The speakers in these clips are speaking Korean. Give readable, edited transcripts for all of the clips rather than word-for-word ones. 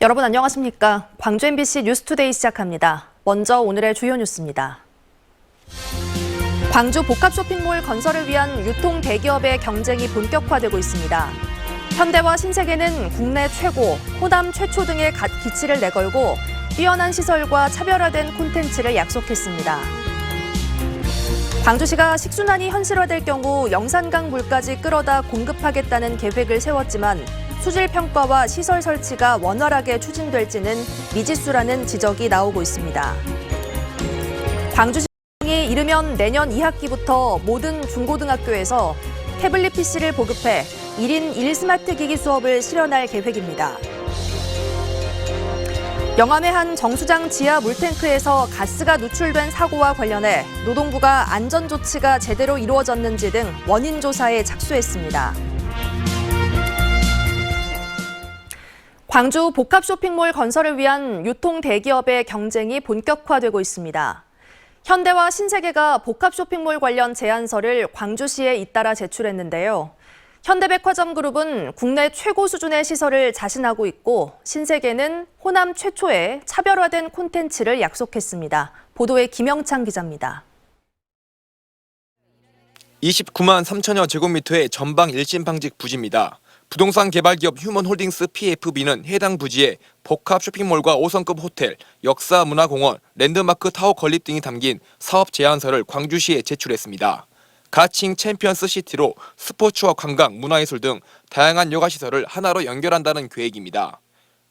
여러분 안녕하십니까? 광주 MBC 뉴스투데이 시작합니다. 먼저 오늘의 주요 뉴스입니다. 광주 복합 쇼핑몰 건설을 위한 유통 대기업의 경쟁이 본격화되고 있습니다. 현대와 신세계는 국내 최고, 호남 최초 등의 기치를 내걸고 뛰어난 시설과 차별화된 콘텐츠를 약속했습니다. 광주시가 식순환이 현실화될 경우 영산강 물까지 끌어다 공급하겠다는 계획을 세웠지만 수질 평가와 시설 설치가 원활하게 추진될지는 미지수라는 지적이 나오고 있습니다. 광주시장이 이르면 내년 2학기부터 모든 중고등학교에서 태블릿 PC를 보급해 1인 1스마트 기기 수업을 실현할 계획입니다. 영암의 한 정수장 지하 물탱크에서 가스가 누출된 사고와 관련해 노동부가 안전 조치가 제대로 이루어졌는지 등 원인 조사에 착수했습니다. 광주 복합 쇼핑몰 건설을 위한 유통 대기업의 경쟁이 본격화되고 있습니다. 현대와 신세계가 복합 쇼핑몰 관련 제안서를 광주시에 잇따라 제출했는데요. 현대백화점 그룹은 국내 최고 수준의 시설을 자신하고 있고 신세계는 호남 최초의 차별화된 콘텐츠를 약속했습니다. 보도에 김영창 기자입니다. 29만 3천여 제곱미터의 전방 일심방직 부지입니다. 부동산 개발기업 휴먼홀딩스 PFB는 해당 부지에 복합 쇼핑몰과 5성급 호텔, 역사문화공원, 랜드마크 타워 건립 등이 담긴 사업 제안서를 광주시에 제출했습니다. 가칭 챔피언스 시티로 스포츠와 관광, 문화예술 등 다양한 여가시설을 하나로 연결한다는 계획입니다.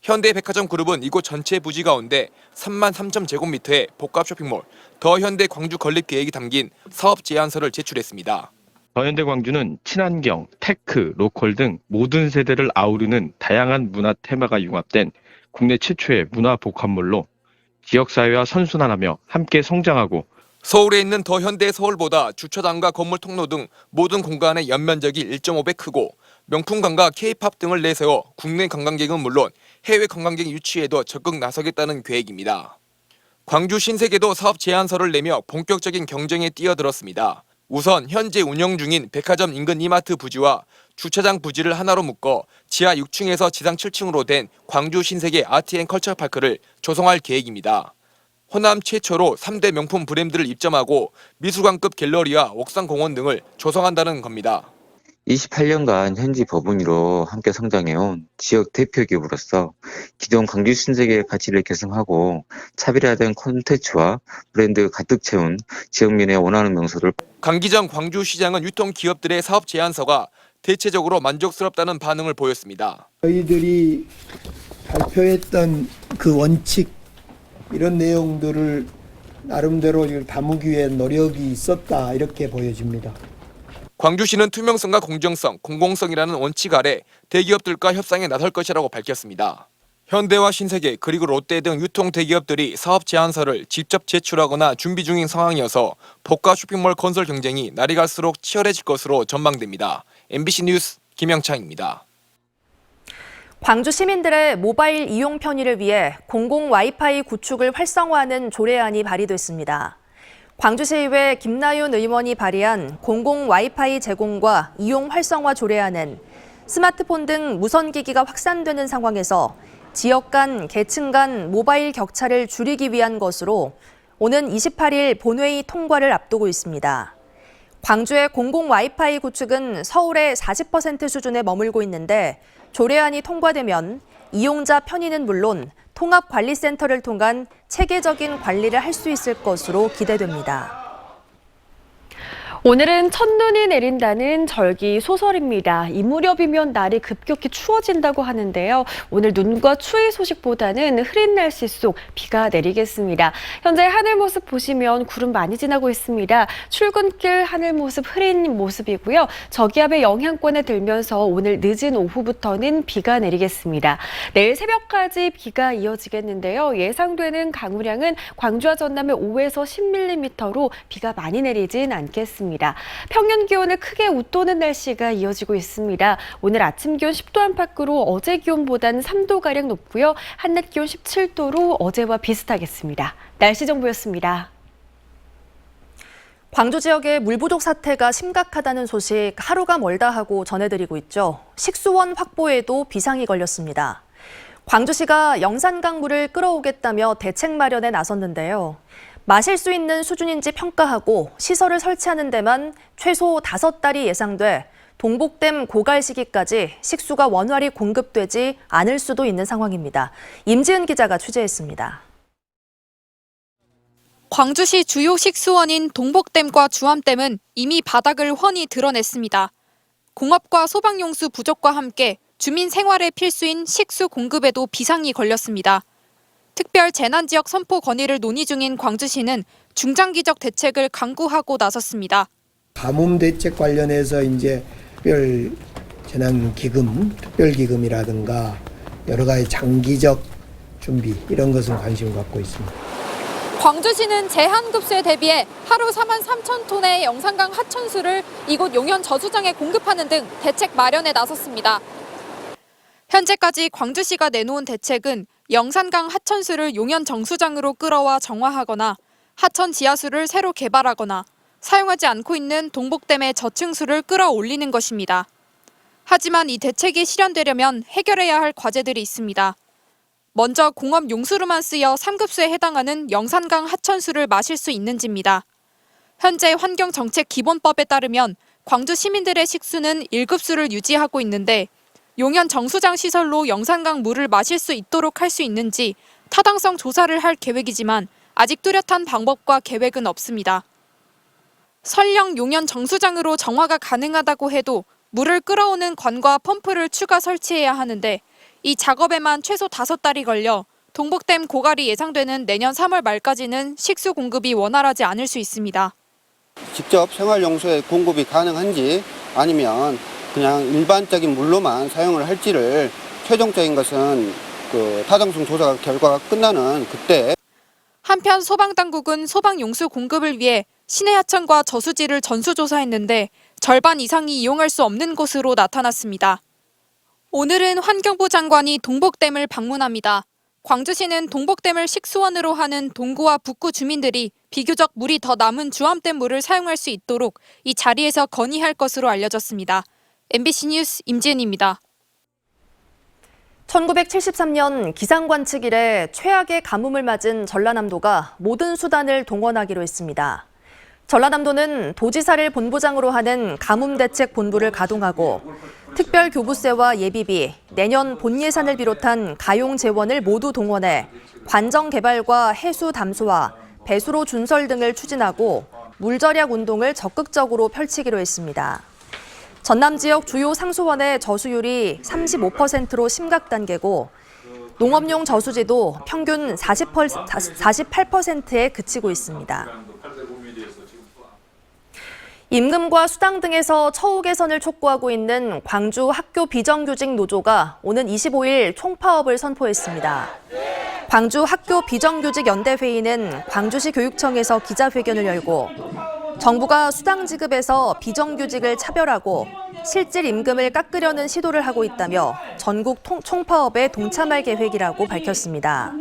현대백화점 그룹은 이곳 전체 부지 가운데 3만 3천 제곱미터의 복합 쇼핑몰, 더 현대 광주 건립 계획이 담긴 사업 제안서를 제출했습니다. 더현대 광주는 친환경, 테크, 로컬 등 모든 세대를 아우르는 다양한 문화 테마가 융합된 국내 최초의 문화 복합몰로 지역사회와 선순환하며 함께 성장하고 서울에 있는 더 현대 서울보다 주차장과 건물 통로 등 모든 공간의 연면적이 1.5배 크고 명품 관과 K-팝 등을 내세워 국내 관광객은 물론 해외 관광객 유치에도 적극 나서겠다는 계획입니다. 광주 신세계도 사업 제안서를 내며 본격적인 경쟁에 뛰어들었습니다. 우선 현재 운영 중인 백화점 인근 이마트 부지와 주차장 부지를 하나로 묶어 지하 6층에서 지상 7층으로 된 광주 신세계 아트앤컬처파크를 조성할 계획입니다. 호남 최초로 3대 명품 브랜드를 입점하고 미술관급 갤러리와 옥상공원 등을 조성한다는 겁니다. 28년간 현지 법인으로 함께 성장해온 지역 대표 기업으로서 기존 광주 신세계의 가치를 계승하고 차별화된 콘텐츠와 브랜드 가득 채운 지역민의 원하는 명소를 강기정 광주시장은 유통기업들의 사업 제안서가 대체적으로 만족스럽다는 반응을 보였습니다. 저희들이 발표했던 그 원칙 이런 내용들을 나름대로 담기 위해 노력이 있었다 이렇게 보여집니다. 광주시는 투명성과 공정성, 공공성이라는 원칙 아래 대기업들과 협상에 나설 것이라고 밝혔습니다. 현대와 신세계 그리고 롯데 등 유통 대기업들이 사업 제안서를 직접 제출하거나 준비 중인 상황이어서 복합 쇼핑몰 건설 경쟁이 날이 갈수록 치열해질 것으로 전망됩니다. MBC 뉴스 김영창입니다. 광주 시민들의 모바일 이용 편의를 위해 공공 와이파이 구축을 활성화하는 조례안이 발의됐습니다. 광주시의회 김나윤 의원이 발의한 공공 와이파이 제공과 이용 활성화 조례안은 스마트폰 등 무선기기가 확산되는 상황에서 지역 간, 계층 간 모바일 격차를 줄이기 위한 것으로 오는 28일 본회의 통과를 앞두고 있습니다. 광주의 공공 와이파이 구축은 서울의 40% 수준에 머물고 있는데 조례안이 통과되면 이용자 편의는 물론 통합관리센터를 통한 체계적인 관리를 할 수 있을 것으로 기대됩니다. 오늘은 첫눈이 내린다는 절기 소설입니다. 이 무렵이면 날이 급격히 추워진다고 하는데요. 오늘 눈과 추위 소식보다는 흐린 날씨 속 비가 내리겠습니다. 현재 하늘 모습 보시면 구름 많이 지나고 있습니다. 출근길 하늘 모습 흐린 모습이고요. 저기압의 영향권에 들면서 오늘 늦은 오후부터는 비가 내리겠습니다. 내일 새벽까지 비가 이어지겠는데요. 예상되는 강우량은 광주와 전남의 5에서 10mm로 비가 많이 내리진 않겠습니다. 평년 기온을 크게 웃도는 날씨가 이어지고 있습니다. 오늘 아침 기온 10도 안팎으로 어제 기온보다는 3도가량 높고요. 한낮 기온 17도로 어제와 비슷하겠습니다. 날씨 정보였습니다. 광주 지역의 물 부족 사태가 심각하다는 소식 하루가 멀다 하고 전해드리고 있죠. 식수원 확보에도 비상이 걸렸습니다. 광주시가 영산강 물을 끌어오겠다며 대책 마련에 나섰는데요. 마실 수 있는 수준인지 평가하고 시설을 설치하는 데만 최소 5달이 예상돼 동복댐 고갈 시기까지 식수가 원활히 공급되지 않을 수도 있는 상황입니다. 임지은 기자가 취재했습니다. 광주시 주요 식수원인 동복댐과 주암댐은 이미 바닥을 훤히 드러냈습니다. 공업과 소방용수 부족과 함께 주민 생활에 필수인 식수 공급에도 비상이 걸렸습니다. 특별 재난지역 선포 건의를 논의 중인 광주시는 중장기적 대책을 강구하고 나섰습니다. 가뭄 대책 관련해서 이제 특별 재난기금, 특별기금이라든가 여러 가지 장기적 준비 이런 것은 관심 갖고 있습니다. 광주시는 제한급수에 대비해 하루 43,000톤의 영산강 하천수를 이곳 용현 저수장에 공급하는 등 대책 마련에 나섰습니다. 현재까지 광주시가 내놓은 대책은 영산강 하천수를 용현 정수장으로 끌어와 정화하거나 하천 지하수를 새로 개발하거나 사용하지 않고 있는 동복댐의 저층수를 끌어올리는 것입니다. 하지만 이 대책이 실현되려면 해결해야 할 과제들이 있습니다. 먼저 공업 용수로만 쓰여 3급수에 해당하는 영산강 하천수를 마실 수 있는지입니다. 현재 환경정책기본법에 따르면 광주 시민들의 식수는 1급수를 유지하고 있는데 용현 정수장 시설로 영산강 물을 마실 수 있도록 할 수 있는지 타당성 조사를 할 계획이지만 아직 뚜렷한 방법과 계획은 없습니다. 설령 용현 정수장으로 정화가 가능하다고 해도 물을 끌어오는 관과 펌프를 추가 설치해야 하는데 이 작업에만 최소 5달이 걸려 동복댐 고갈이 예상되는 내년 3월 말까지는 식수 공급이 원활하지 않을 수 있습니다. 직접 생활용수의 공급이 가능한지 아니면 그냥 일반적인 물로만 사용을 할지를 최종적인 것은 타당성 조사 결과가 끝나는 그때. 한편 소방당국은 소방용수 공급을 위해 시내 하천과 저수지를 전수조사했는데 절반 이상이 이용할 수 없는 곳으로 나타났습니다. 오늘은 환경부 장관이 동복댐을 방문합니다. 광주시는 동복댐을 식수원으로 하는 동구와 북구 주민들이 비교적 물이 더 남은 주암댐 물을 사용할 수 있도록 이 자리에서 건의할 것으로 알려졌습니다. MBC 뉴스 임지은입니다. 1973년 기상관측 이래 최악의 가뭄을 맞은 전라남도가 모든 수단을 동원하기로 했습니다. 전라남도는 도지사를 본부장으로 하는 가뭄대책본부를 가동하고 특별교부세와 예비비, 내년 본예산을 비롯한 가용 재원을 모두 동원해 관정 개발과 해수 담수화, 배수로 준설 등을 추진하고 물절약 운동을 적극적으로 펼치기로 했습니다. 전남 지역 주요 상수원의 저수율이 35%로 심각 단계고 농업용 저수지도 평균 48%에 그치고 있습니다. 임금과 수당 등에서 처우 개선을 촉구하고 있는 광주 학교 비정규직 노조가 오는 25일 총파업을 선포했습니다. 광주 학교 비정규직 연대회의는 광주시 교육청에서 기자회견을 열고 정부가 수당 지급에서 비정규직을 차별하고 실질 임금을 깎으려는 시도를 하고 있다며 전국 총파업에 동참할 계획이라고 밝혔습니다.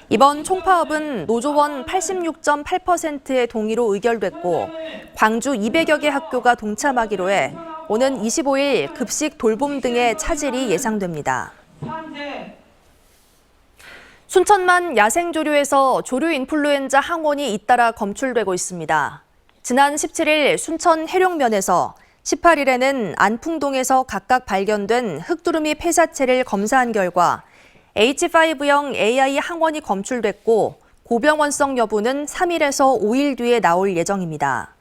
이번 총파업은 노조원 86.8%의 동의로 의결됐고 광주 200여 개 학교가 동참하기로 해 오는 25일 급식 돌봄 등의 차질이 예상됩니다. 순천만 야생조류에서 조류 인플루엔자 항원이 잇따라 검출되고 있습니다. 지난 17일 순천 해룡면에서 18일에는 안풍동에서 각각 발견된 흑두루미 폐사체를 검사한 결과 H5형 AI 항원이 검출됐고 고병원성 여부는 3일에서 5일 뒤에 나올 예정입니다.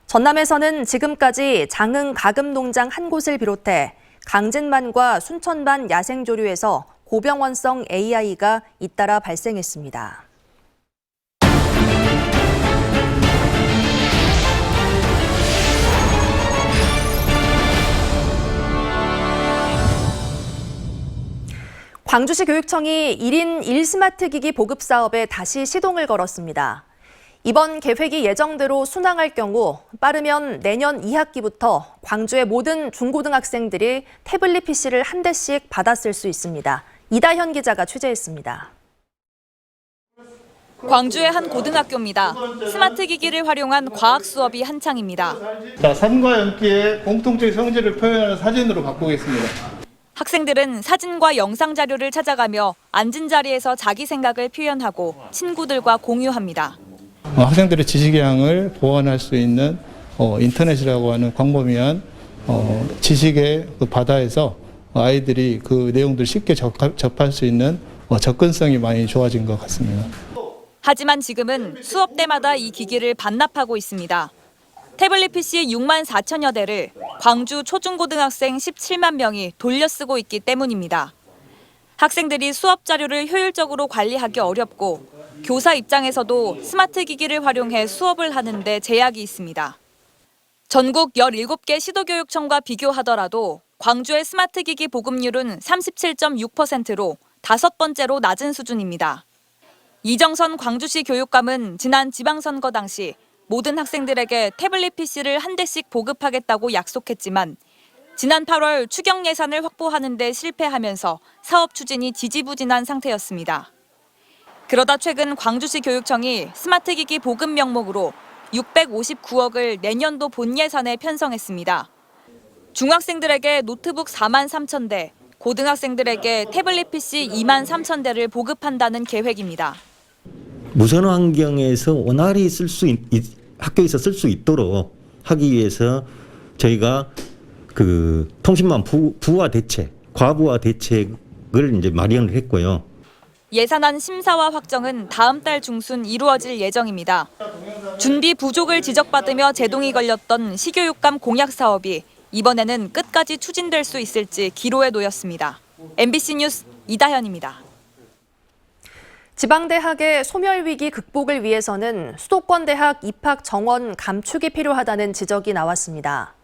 전남에서는 지금까지 장흥 가금농장 한 곳을 비롯해 강진만과 순천만 야생조류에서 고병원성 AI가 잇따라 발생했습니다. 광주시 교육청이 1인 1스마트 기기 보급 사업에 다시 시동을 걸었습니다. 이번 계획이 예정대로 순항할 경우 빠르면 내년 2학기부터 광주의 모든 중고등학생들이 태블릿 PC를 한 대씩 받았을 수 있습니다. 이다현 기자가 취재했습니다. 광주의 한 고등학교입니다. 스마트 기기를 활용한 과학 수업이 한창입니다. 자, 3과 연기의 공통적 성질을 표현하는 사진으로 바꾸겠습니다. 학생들은 사진과 영상 자료를 찾아가며 앉은 자리에서 자기 생각을 표현하고 친구들과 공유합니다. 학생들의 지식량을 보완할 수 있는 인터넷이라고 하는 광범위한 지식의 그 바다에서 아이들이 그 내용들을 쉽게 접할 수 있는 접근성이 많이 좋아진 것 같습니다. 하지만 지금은 수업 때마다 이 기기를 반납하고 있습니다. 태블릿 PC 6만 4천여 대를 광주 초중고등학생 17만 명이 돌려쓰고 있기 때문입니다. 학생들이 수업 자료를 효율적으로 관리하기 어렵고 교사 입장에서도 스마트 기기를 활용해 수업을 하는데 제약이 있습니다. 전국 17개 시도교육청과 비교하더라도 광주의 스마트 기기 보급률은 37.6%로 5번째로 낮은 수준입니다. 이정선 광주시 교육감은 지난 지방선거 당시 모든 학생들에게 태블릿 PC를 한 대씩 보급하겠다고 약속했지만 지난 8월 추경 예산을 확보하는 데 실패하면서 사업 추진이 지지부진한 상태였습니다. 그러다 최근 광주시 교육청이 스마트 기기 보급 명목으로 659억을 내년도 본 예산에 편성했습니다. 중학생들에게 노트북 4만 3천 대, 고등학생들에게 태블릿 PC 2만 3천 대를 보급한다는 계획입니다. 무선 환경에서 원활히 학교에서 쓸 수 있도록 하기 위해서 저희가 그 통신망 부화 대책, 과부하 대책을 이제 마련을 했고요. 예산안 심사와 확정은 다음 달 중순 이루어질 예정입니다. 준비 부족을 지적받으며 제동이 걸렸던 시교육감 공약 사업이 이번에는 끝까지 추진될 수 있을지 기로에 놓였습니다. MBC 뉴스 이다현입니다. 지방대학의 소멸위기 극복을 위해서는 수도권 대학 입학 정원 감축이 필요하다는 지적이 나왔습니다.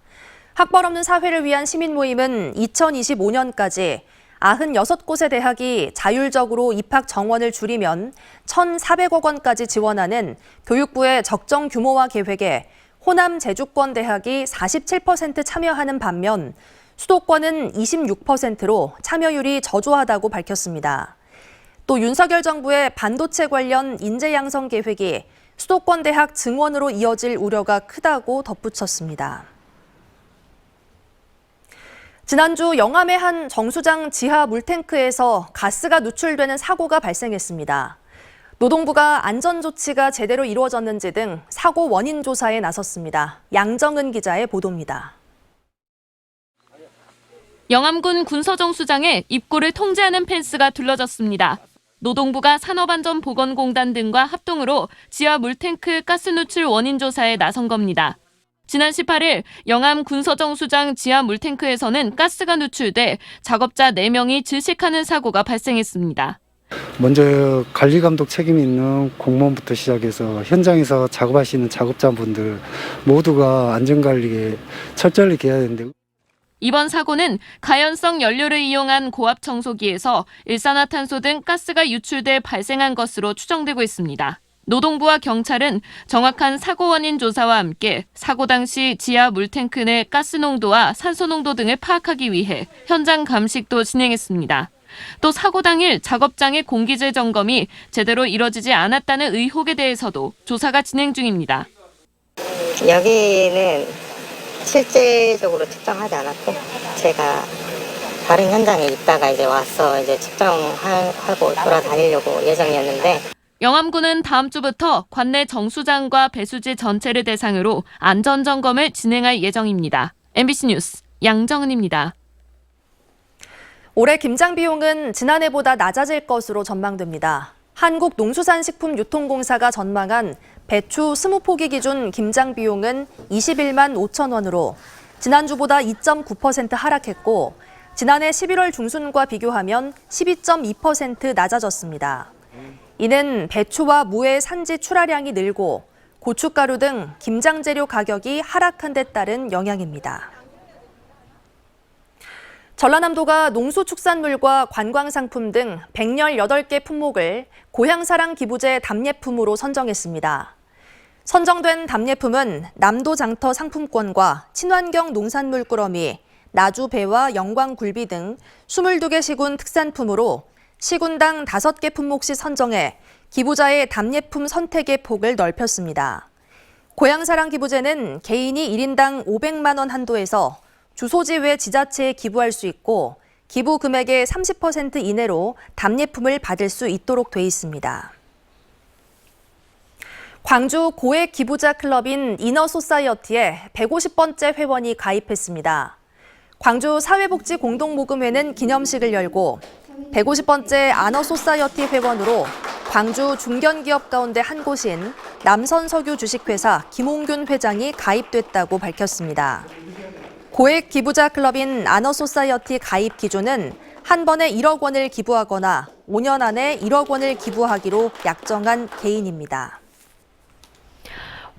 학벌 없는 사회를 위한 시민 모임은 2025년까지 96곳의 대학이 자율적으로 입학 정원을 줄이면 1,400억 원까지 지원하는 교육부의 적정 규모화 계획에 호남 제주권 대학이 47% 참여하는 반면 수도권은 26%로 참여율이 저조하다고 밝혔습니다. 또 윤석열 정부의 반도체 관련 인재 양성 계획이 수도권 대학 증원으로 이어질 우려가 크다고 덧붙였습니다. 지난주 영암의 한 정수장 지하 물탱크에서 가스가 누출되는 사고가 발생했습니다. 노동부가 안전조치가 제대로 이루어졌는지 등 사고 원인 조사에 나섰습니다. 양정은 기자의 보도입니다. 영암군 군서정수장에 입구를 통제하는 펜스가 둘러졌습니다. 노동부가 산업안전보건공단 등과 합동으로 지하 물탱크 가스 누출 원인 조사에 나선 겁니다. 지난 18일 영암 군서정수장 지하 물탱크에서는 가스가 누출돼 작업자 4명이 질식하는 사고가 발생했습니다. 먼저 관리감독 책임 있는 공무원부터 시작해서 현장에서 작업하시는 작업자분들 모두가 안전관리에 철저히 해야 되는데 이번 사고는 가연성 연료를 이용한 고압 청소기에서 일산화탄소 등 가스가 유출돼 발생한 것으로 추정되고 있습니다. 노동부와 경찰은 정확한 사고 원인 조사와 함께 사고 당시 지하 물탱크 내 가스 농도와 산소 농도 등을 파악하기 위해 현장 감식도 진행했습니다. 또 사고 당일 작업장의 공기질 점검이 제대로 이뤄지지 않았다는 의혹에 대해서도 조사가 진행 중입니다. 여기는 실제적으로 측정하지 않았고 제가 다른 현장에 있다가 이제 와서 이제 측정하고 돌아다니려고 예정이었는데 영암군은 다음 주부터 관내 정수장과 배수지 전체를 대상으로 안전점검을 진행할 예정입니다. MBC 뉴스 양정은입니다. 올해 김장 비용은 지난해보다 낮아질 것으로 전망됩니다. 한국농수산식품유통공사가 전망한 배추 20포기 기준 김장 비용은 21만 5천 원으로 지난주보다 2.9% 하락했고 지난해 11월 중순과 비교하면 12.2% 낮아졌습니다. 이는 배추와 무의 산지 출하량이 늘고 고춧가루 등 김장 재료 가격이 하락한 데 따른 영향입니다. 전라남도가 농수축산물과 관광상품 등 118개 품목을 고향사랑 기부제 답례품으로 선정했습니다. 선정된 답례품은 남도 장터 상품권과 친환경 농산물 꾸러미, 나주 배와 영광 굴비 등 22개 시군 특산품으로 시군당 5개 품목씩 선정해 기부자의 답례품 선택의 폭을 넓혔습니다. 고향사랑 기부제는 개인이 1인당 500만 원 한도에서 주소지 외 지자체에 기부할 수 있고 기부 금액의 30% 이내로 답례품을 받을 수 있도록 돼 있습니다. 광주 고액 기부자 클럽인 이너소사이어티에 150번째 회원이 가입했습니다. 광주 사회복지공동모금회는 기념식을 열고 150번째 아너소사이어티 회원으로 광주 중견기업 가운데 한 곳인 남선석유 주식회사 김홍균 회장이 가입됐다고 밝혔습니다. 고액 기부자 클럽인 아너소사이어티 가입 기조는 한 번에 1억 원을 기부하거나 5년 안에 1억 원을 기부하기로 약정한 개인입니다.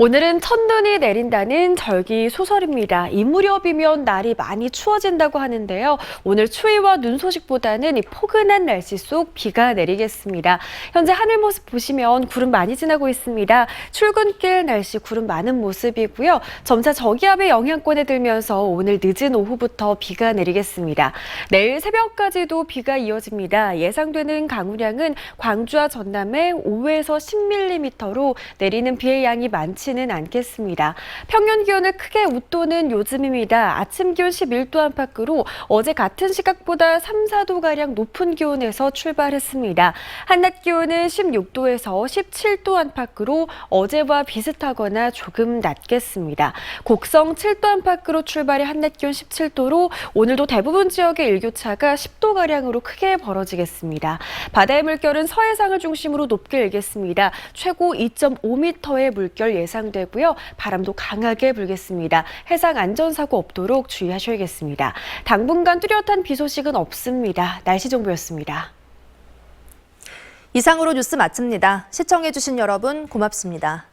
오늘은 첫눈이 내린다는 절기 소설입니다. 이 무렵이면 날이 많이 추워진다고 하는데요. 오늘 추위와 눈 소식보다는 이 포근한 날씨 속 비가 내리겠습니다. 현재 하늘 모습 보시면 구름 많이 지나고 있습니다. 출근길 날씨 구름 많은 모습이고요. 점차 저기압의 영향권에 들면서 오늘 늦은 오후부터 비가 내리겠습니다. 내일 새벽까지도 비가 이어집니다. 예상되는 강우량은 광주와 전남에 5에서 10mm로 내리는 비의 양이 많지는 않겠습니다. 평년 기온을 크게 웃도는 요즘입니다. 아침 기온 11도 안팎으로 어제 같은 시각보다 3, 4도가량 높은 기온에서 출발했습니다. 한낮 기온은 16도에서 17도 안팎으로 어제와 비슷하거나 조금 낮겠습니다. 곡성 7도 안팎으로 출발해 한낮 기온 17도로 오늘도 대부분 지역의 일교차가 10도가량으로 크게 벌어지겠습니다. 바다의 물결은 서해상을 중심으로 높게 일겠습니다. 최고 2.5m의 물결 예상되고요. 바람도 강하게 불겠습니다. 해상 안전사고 없도록 주의하셔야겠습니다. 당분간 뚜렷한 비 소식은 없습니다. 날씨 정보였습니다. 이상으로 뉴스 마칩니다. 시청해주신 여러분 고맙습니다.